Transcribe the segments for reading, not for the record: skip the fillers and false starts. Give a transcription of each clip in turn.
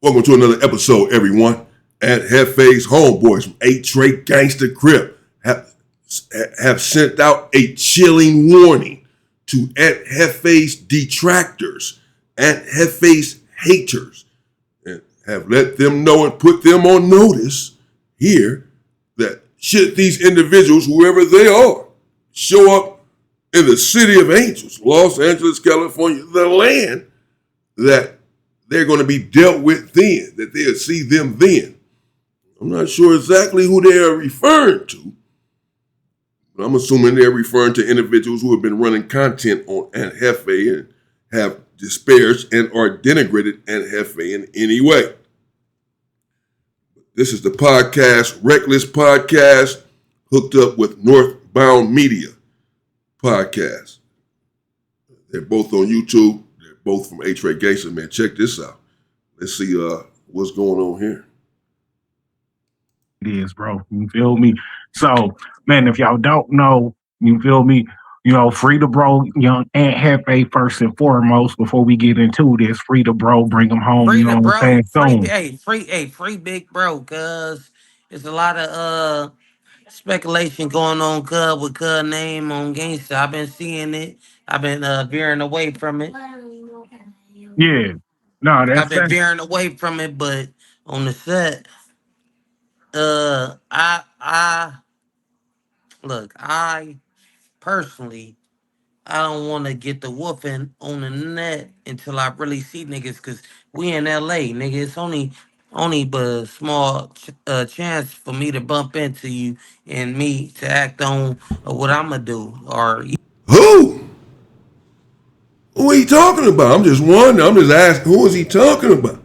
Welcome to another episode, everyone. At Jefe's homeboys from 8 Gangster Crip have sent out a chilling warning to at Jefe's detractors, at Jefe's haters, and have let them know and put them on notice here that should these individuals, whoever they are, show up in the city of angels, Los Angeles, California, the land that they're going to be dealt with then, that they'll see them then. I'm not sure exactly who they are referring to, but I'm assuming they're referring to individuals who have been running content on Aunt Jefe and have disparaged and or denigrated Aunt Jefe in any way. This is the podcast, Reckless Podcast, hooked up with Northbound Media Podcast. They're both on YouTube. Both from 8 Gangster, man. Check this out. Let's see what's going on here. It is, bro. You feel me? So, man, if y'all don't know, you feel me? You know, free the bro, young Aunt Jefe first and foremost. Before we get into this, free the bro, bring him home. Free You know the what bro, I'm saying? free big bro, cuz it's a lot of speculation going on, cuz with cuz name on gangsta. I've been seeing it. I've been veering away from it. Yeah. No, I've that's been that. veering away from it, but on the set, I look, I personally I don't want to get the woofing on the net until I really see niggas, cause we in LA, nigga. It's only but a small chance for me to bump into you and me to act on what I'ma do. Or Who? Who are you talking about? I'm just wondering. I'm just asking, who is he talking about?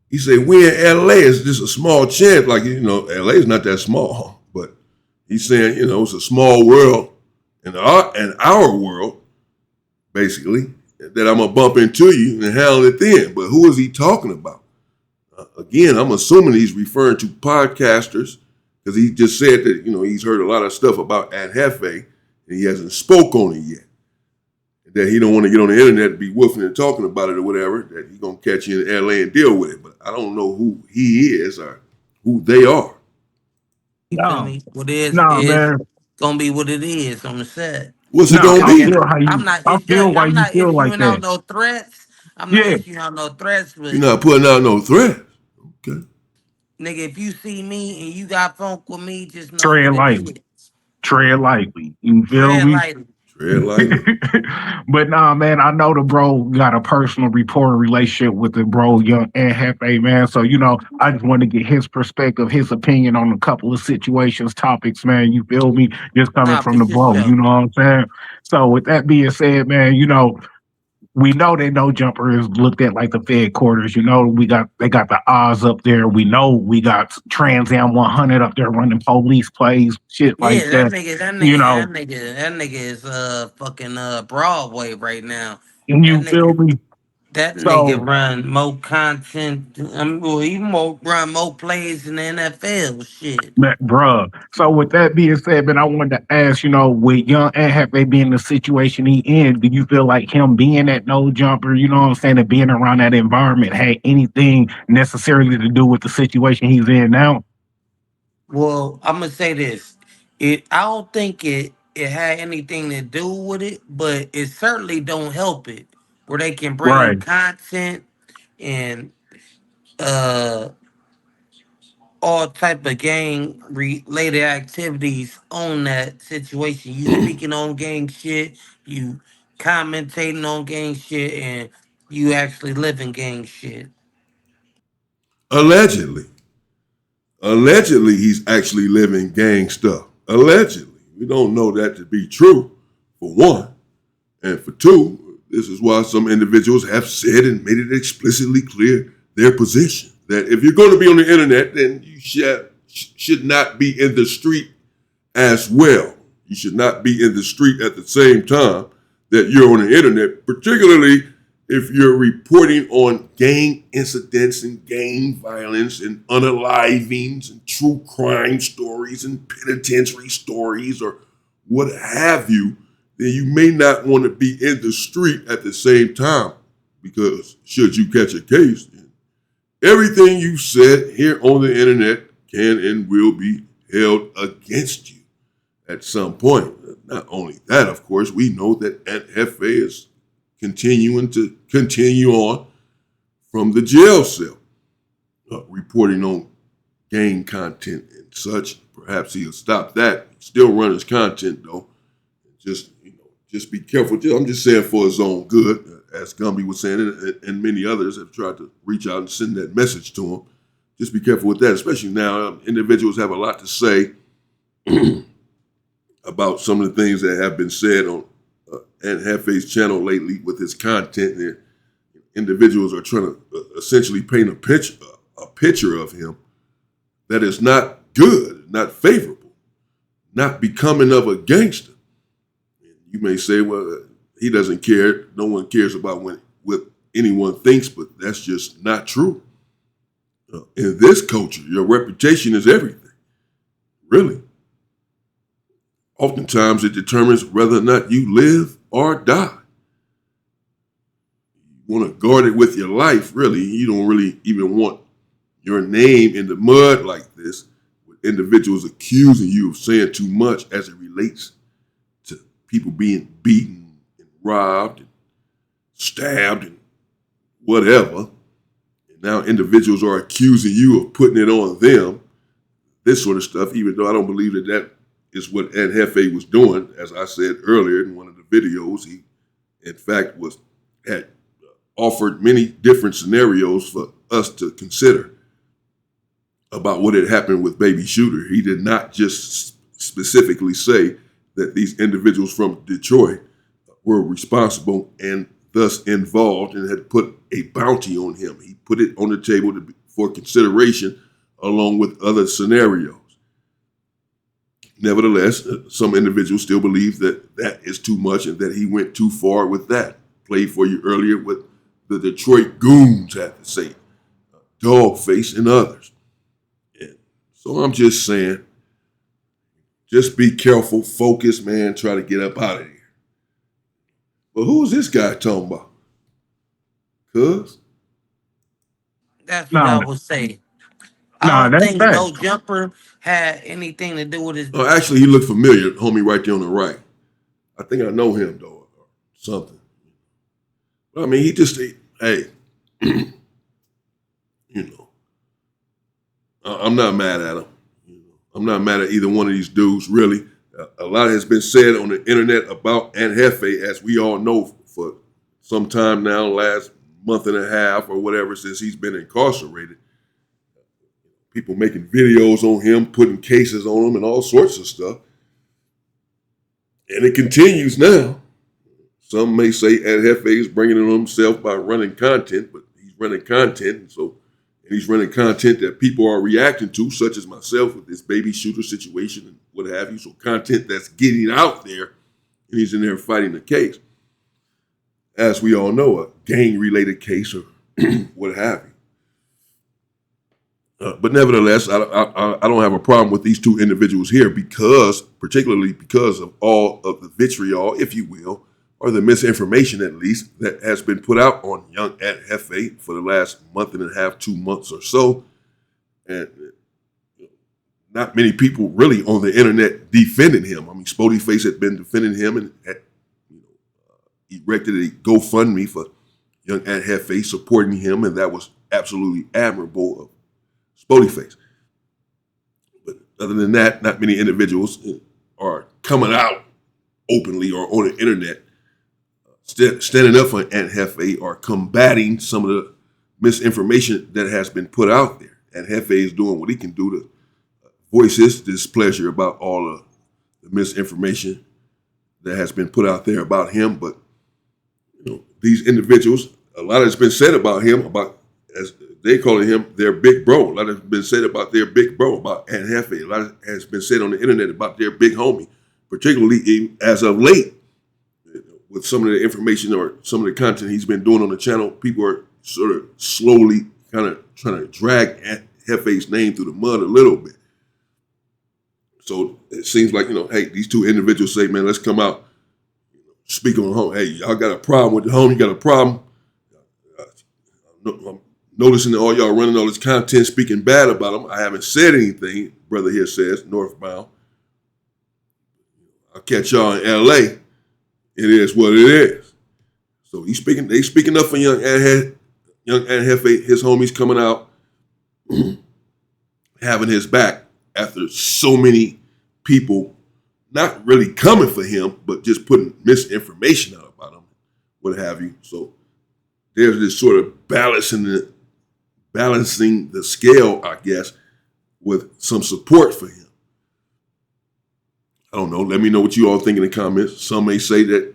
He said, we in LA, it's just a small chance. Like, LA is not that small. But he's saying, it's a small world in our world, basically, that I'm going to bump into you and handle it then. But who is he talking about? Again, I'm assuming he's referring to podcasters because he just said that, he's heard a lot of stuff about Aunt Jefe and he hasn't spoke on it yet. That he don't want to get on the internet and be woofing and talking about it or whatever, that he's going to catch you in LA and deal with it. But I don't know who he is or who they are. you feel No, me? What is man. gonna be what it is on the set. What's it No, going to I be? feel how I'm you. not I feel why I'm you not feel like issuing out that. no threats. I'm not Yeah, issuing out no threats, You're but not putting out no threat. Okay. nigga, if you see me and you got funk with me, just know tread what it lightly. is. Tread lightly. You feel Tread me? lightly. Tread lightly. But nah, man, I know the bro got a personal rapport and relationship with the bro, young and Jefe, man. So, I just want to get his perspective, his opinion on a couple of situations, topics, man. You feel me? Just coming Nah, from for the sure, bro, you show. know what I'm saying? So, with that being said, man, we know that no jumper is looked at like the Fed quarters. They got the Oz up there. We know we got Trans Am 100 up there running police plays, shit like Yeah, that. You know, that nigga is fucking Broadway right now. That you feel nigga, me? that nigga So, run more content. Well, he run more plays in the NFL. Shit. man, bruh. So with that being said, man, I wanted to ask, with young and Happy being the situation he in, do you feel like him being that no jumper, you know what I'm saying, and being around that environment had anything necessarily to do with the situation he's in now? Well, I'm gonna say this. I don't think it had anything to do with it, but it certainly don't help it. Where they can bring Right. content and uh all type of gang related activities on that situation. You speaking on gang shit, you commentating on gang shit, and you actually living gang shit. Allegedly. Allegedly, he's actually living gang stuff. Allegedly. We don't know that to be true, for one. And for two, this is why some individuals have said and made it explicitly clear their position. That if you're going to be on the internet, then you should not be in the street as well. You should not be in the street at the same time that you're on the internet, particularly if you're reporting on gang incidents and gang violence and unalivings and true crime stories and penitentiary stories or what have you, then you may not want to be in the street at the same time. because should you catch a case, everything you said here on the internet can and will be held against you at some point. Not only that, of course, we know that Aunt Jefe is continuing to continue on from the jail cell, reporting on gang content and such. Perhaps he'll stop that. Still run his content though. Just be careful. I'm just saying for his own good, as Gumby was saying, and many others have tried to reach out and send that message to him. Just be careful with that, especially now. Individuals have a lot to say about some of the things that have been said on Aunt Jefe's channel lately with his content. There, individuals are trying to essentially paint a picture of him that is not good, not favorable, not becoming of a gangster. You may say, well, he doesn't care. No one cares about what anyone thinks, but that's just not true. In this culture, your reputation is everything, really. Oftentimes, it determines whether or not you live or die. You want to guard it with your life, really. You don't really even want your name in the mud like this, with individuals accusing you of saying too much as it relates to people being beaten and robbed and stabbed and whatever. And now individuals are accusing you of putting it on them, this sort of stuff, even though I don't believe that is what Aunt Jefe was doing. As I said earlier in one of the videos, he, in fact, had offered many different scenarios for us to consider about what had happened with Baby Shooter. He did not just specifically say that these individuals from Detroit were responsible and thus involved and had put a bounty on him. He put it on the table for consideration along with other scenarios. Nevertheless, some individuals still believe that that is too much and that he went too far with that. Played for you earlier what the Detroit goons had to say, Dogface and others. And so I'm just saying, just be careful, focus, man, try to get up out of here. But who is this guy talking about? Cuz? That's what I No, would say. I no, don't that's think fact. no jumper had anything to do with his. Oh, actually, he looked familiar, homie right there on the right. I think I know him, though, or something. But I mean, he just, hey, you know, I'm not mad at him. I'm not mad at either one of these dudes, really. A lot has been said on the internet about Aunt Jefe, as we all know, for some time now, last month and a half or whatever, since he's been incarcerated. People making videos on him, putting cases on him, and all sorts of stuff. And it continues now. Some may say Aunt Jefe is bringing it on himself by running content, but he's running content, and he's running content that people are reacting to, such as myself with this Baby Shooter situation and what have you. So content that's getting out there, and he's in there fighting the case. As we all know, a gang-related case or what have you. But nevertheless, I don't have a problem with these two individuals here particularly because of all of the vitriol, if you will, or the misinformation at least, that has been put out on young Aunt Jefe for the last month and a half, 2 months or so. And not many people really on the internet defending him. I mean, Spotify had been defending him and had erected a GoFundMe for young Aunt Jefe, supporting him, and that was absolutely admirable of Spotify. But other than that, not many individuals are coming out openly or on the internet standing up for Aunt Jefe or combating some of the misinformation that has been put out there. Aunt Jefe is doing what he can do to voice his displeasure about all of the misinformation that has been put out there about him. But these individuals, a lot has been said about him, about, as they calling him, their big bro. A lot has been said about their big bro, about Aunt Jefe. A lot has been said on the internet about their big homie, particularly as of late. With some of the information or some of the content he's been doing on the channel, people are sort of slowly kind of trying to drag Aunt Jefe's name through the mud a little bit. So it seems like, hey, these two individuals say, man, let's come out, speak on home. Hey, y'all got a problem with the home, you got a problem. I'm noticing that all y'all running all this content speaking bad about him. I haven't said anything, brother here says, northbound. I'll catch y'all in LA. It is what it is. So they speaking up for young Ed Jefe, his homies coming out, having his back after so many people not really coming for him, but just putting misinformation out about him, what have you. So there's this sort of balancing the scale, I guess, with some support for him. I don't know. Let me know what you all think in the comments. Some may say that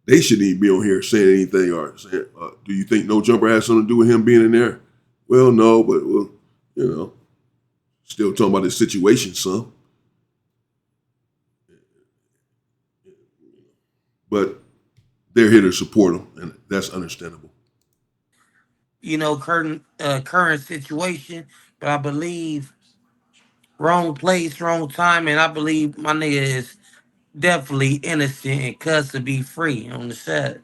they shouldn't even be on here saying anything or saying, do you think No Jumper has something to do with him being in there? Well, no, but still talking about this situation some. But they're here to support him, and that's understandable. Current situation, but I believe wrong place, wrong time, and I believe my nigga is definitely innocent and cuz to be free on the set.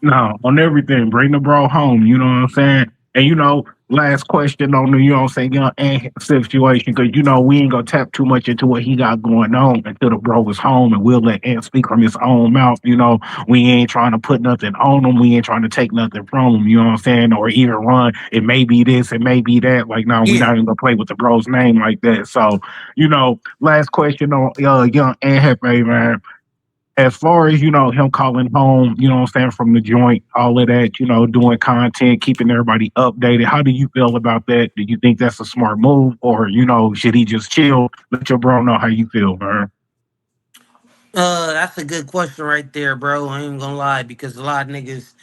No, on everything. Bring the bro home. You know what I'm saying? And last question on the young and situation, because we ain't gonna tap too much into what he got going on until the bro is home, and we'll let Ant speak from his own mouth. We ain't trying to put nothing on him. We ain't trying to take nothing from him. You know what I'm saying? Or even run. It may be this. It may be that. Like, no, we're Yeah. not even gonna play with the bro's name like that. So, last question on young and Hefe, man, as far as him calling home, what I'm saying, from the joint, all of that, doing content, keeping everybody updated, how do you feel about that? Do you think that's a smart move, or should he just chill, let your bro know how you feel, man? That's a good question right there, bro. I ain't gonna lie, because a lot of niggas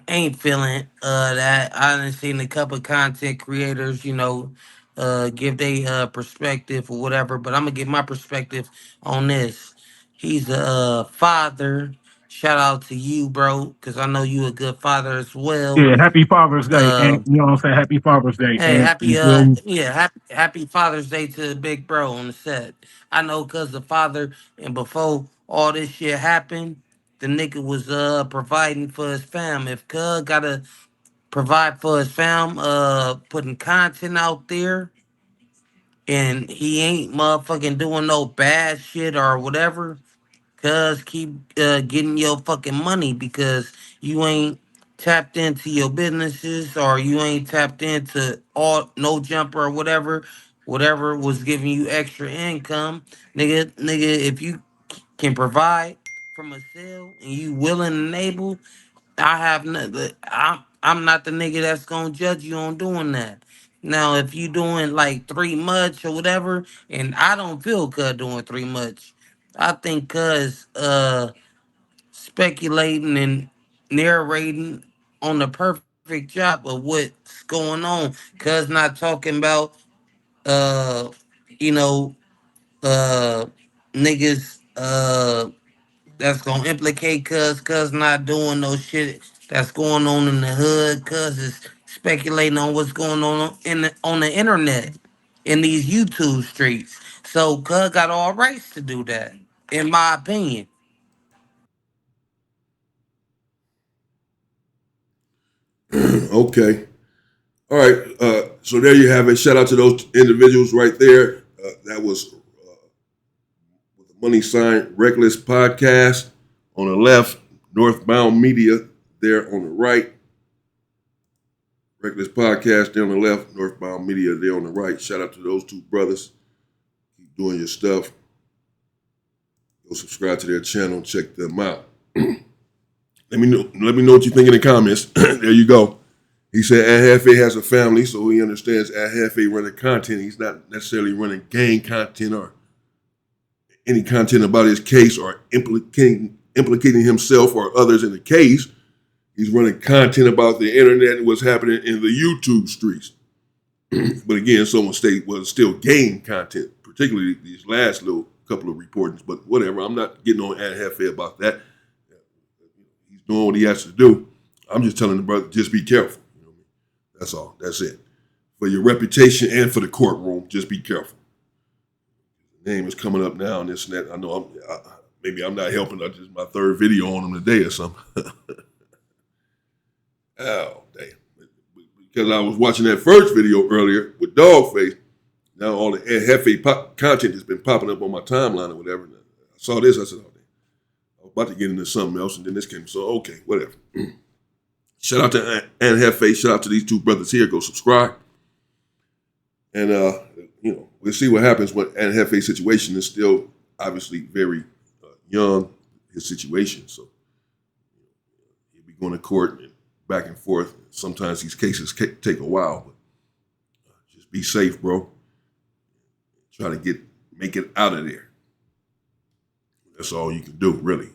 ain't feeling that. I done seen a couple content creators, give they perspective or whatever, but I'm gonna give my perspective on this. He's a father. Shout out to you, bro, because I know you a good father as well. Yeah, happy Father's Day, Uh and you know what I'm saying, happy Father's Day, Hey, and happy you feel me? happy Father's Day to the big bro on the set. I know, cause the father, and before all this shit happened, the nigga was providing for his fam. If Cuz gotta provide for his fam, putting content out there, and he ain't motherfucking doing no bad shit or whatever, cuz keep getting your fucking money, because you ain't tapped into your businesses, or you ain't tapped into all no jumper or whatever was giving you extra income. Nigga, if you can provide from a sale and you willing and able, I'm not the nigga that's gonna judge you on doing that. Now, if you doing like three much or whatever, and I don't feel cuz doing three much, I think cuz speculating and narrating on the perfect job of what's going on. Cuz not talking about uh you know uh niggas that's gonna implicate cuz not doing no shit that's going on in the hood, cuz is speculating on what's going on on the internet in these YouTube streets. So cuz got all rights to do that, in my opinion. Okay. All right. So there you have it. Shout out to those individuals right there. That was with the money sign Reckless Podcast on the left, Northbound Media there on the right. Reckless Podcast there on the left, Northbound Media there on the right. Shout out to those two brothers. Keep doing your stuff. Go subscribe to their channel. Check them out. Let me know what you think in the comments. There you go. He said Jefe has a family, so he understands Jefe running content. He's not necessarily running gang content or any content about his case or implicating himself or others in the case. He's running content about the internet and what's happening in the YouTube streets. But again, someone state was still gang content, particularly these last little couple of reportings. But whatever, I'm not getting on Jefe about that. He's doing what he has to do. I'm just telling the brother, just be careful. That's all. That's it. For your reputation and for the courtroom, just be careful. The name is coming up now and this and that. I know maybe I'm not helping. That's just my third video on him today or something. Oh, damn. because I was watching that first video earlier with Dogface. Now all the Jefe content has been popping up on my timeline or whatever. And I saw this, I said, oh, I was about to get into something else, and then this came. So, okay, whatever. Shout out to Jefe. Shout out to these two brothers here. Go subscribe. And, we'll see what happens when Jefe's situation is still obviously very young, his situation. So he'll be going to court and back and forth. Sometimes these cases take a while, but just be safe, bro. Try to make it out of there. That's all you can do, really.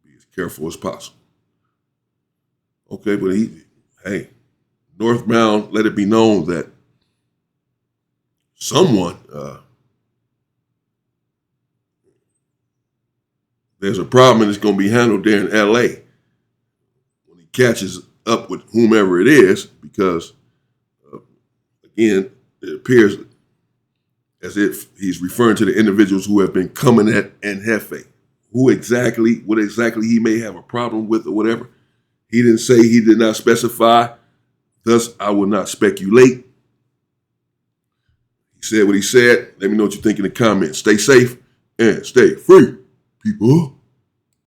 Be as careful as possible. Okay, but northbound, let it be known that someone, there's a problem and it's going to be handled there in L.A. when he catches up with whomever it is, because, again, it appears as if he's referring to the individuals who have been coming at Jefe. What exactly he may have a problem with or whatever. He didn't say, he did not specify. Thus, I will not speculate. He said what he said. Let me know what you think in the comments. Stay safe and stay free, people.